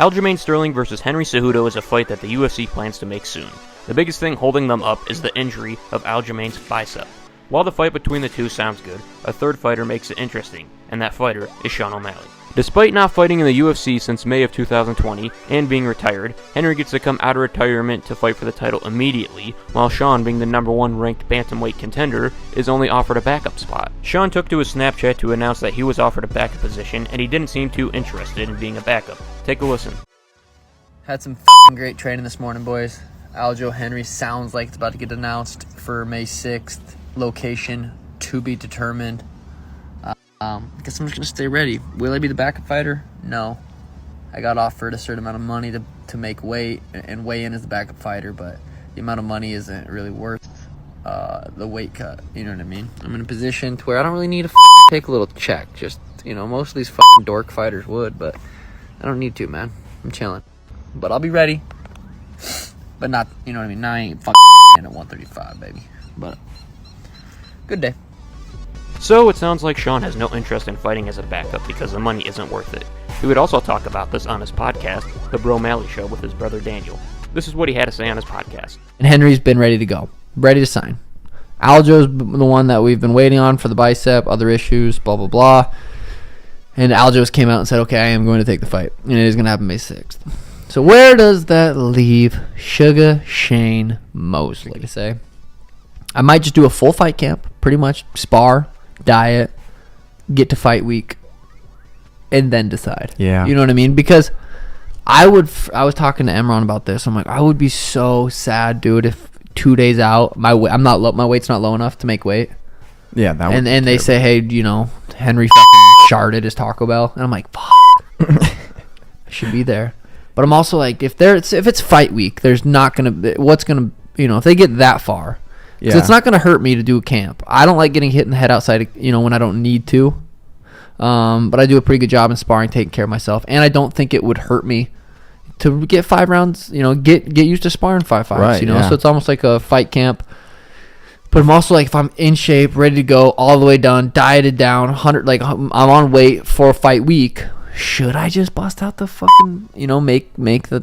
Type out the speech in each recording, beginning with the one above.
Aljamain Sterling vs Henry Cejudo is a fight that the UFC plans to make soon. The biggest thing holding them up is the injury of Aljamain's bicep. While the fight between the two sounds good, a third fighter makes it interesting, and that fighter is Sean O'Malley. Despite not fighting in the UFC since May of 2020 and being retired, Henry gets to come out of retirement to fight for the title immediately, while Sean, being the #1 ranked bantamweight contender, is only offered a backup spot. Sean took to his Snapchat to announce that he was offered a backup position, and he didn't seem too interested in being a backup. Take a listen. Had some f***ing great training this morning, boys. Aljo Henry sounds like it's about to get announced for May 6th. Location to be determined. I guess I'm just going to stay ready. Will I be the backup fighter? No. I got offered a certain amount of money to make weight and weigh in as the backup fighter, but the amount of money isn't really worth the weight cut. You know what I mean? I'm in a position to where I don't really need to take a little check. Just, most of these fucking dork fighters would, but I don't need to, man. I'm chilling. But I'll be ready. But not, you know what I mean? I ain't fucking at 135, baby. But good day. So it sounds like Sean has no interest in fighting as a backup because the money isn't worth it. He would also talk about this on his podcast, The Bro Malley Show, with his brother Daniel. This is what he had to say on his podcast. And Henry's been ready to go. Ready to sign. Aljo's the one that we've been waiting on for the bicep, other issues, blah, blah, blah. And Aljo's came out and said, okay, I am going to take the fight. And it is going to happen May 6th. So where does that leave Sugar Shane Mosley? To say, I might just do a full fight camp, pretty much, spar, diet, get to fight week, and then decide. Yeah. You know what I mean? Because I was talking to Emron about this. I'm like, I would be so sad, dude, if 2 days out, my weight's not low enough to make weight. Yeah, that would. And they say, hey, Henry fucking sharded his Taco Bell, and I'm like, fuck, I should be there. But I'm also like, if it's fight week, there's not gonna if they get that far. Yeah. It's not going to hurt me to do a camp. I don't like getting hit in the head outside, when I don't need to. But I do a pretty good job in sparring, taking care of myself. And I don't think it would hurt me to get 5 rounds, get used to sparring 5 fights, right, yeah. So it's almost like a fight camp. But I'm also like, if I'm in shape, ready to go, all the way done, dieted down, 100, like I'm on weight for a fight week, should I just bust out the fucking, make the,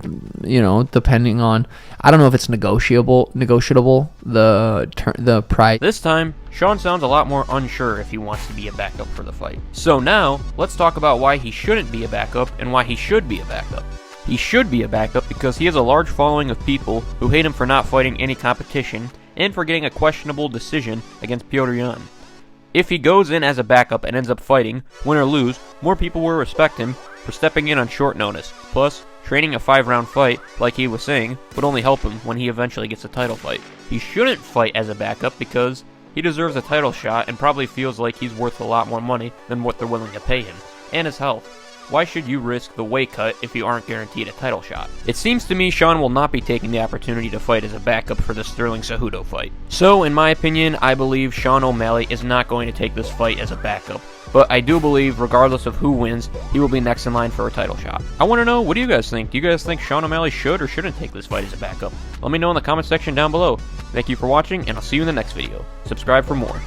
depending on, I don't know if it's negotiable, the price. This time, Sean sounds a lot more unsure if he wants to be a backup for the fight. So now, let's talk about why he shouldn't be a backup and why he should be a backup. He should be a backup because he has a large following of people who hate him for not fighting any competition and for getting a questionable decision against Petr Yan. If he goes in as a backup and ends up fighting, win or lose, more people will respect him for stepping in on short notice. Plus, training a 5-round fight, like he was saying, would only help him when he eventually gets a title fight. He shouldn't fight as a backup because he deserves a title shot and probably feels like he's worth a lot more money than what they're willing to pay him, and his health. Why should you risk the weight cut if you aren't guaranteed a title shot? It seems to me Sean will not be taking the opportunity to fight as a backup for the Sterling Cejudo fight. So, in my opinion, I believe Sean O'Malley is not going to take this fight as a backup. But I do believe, regardless of who wins, he will be next in line for a title shot. I want to know, what do you guys think? Do you guys think Sean O'Malley should or shouldn't take this fight as a backup? Let me know in the comment section down below. Thank you for watching, and I'll see you in the next video. Subscribe for more.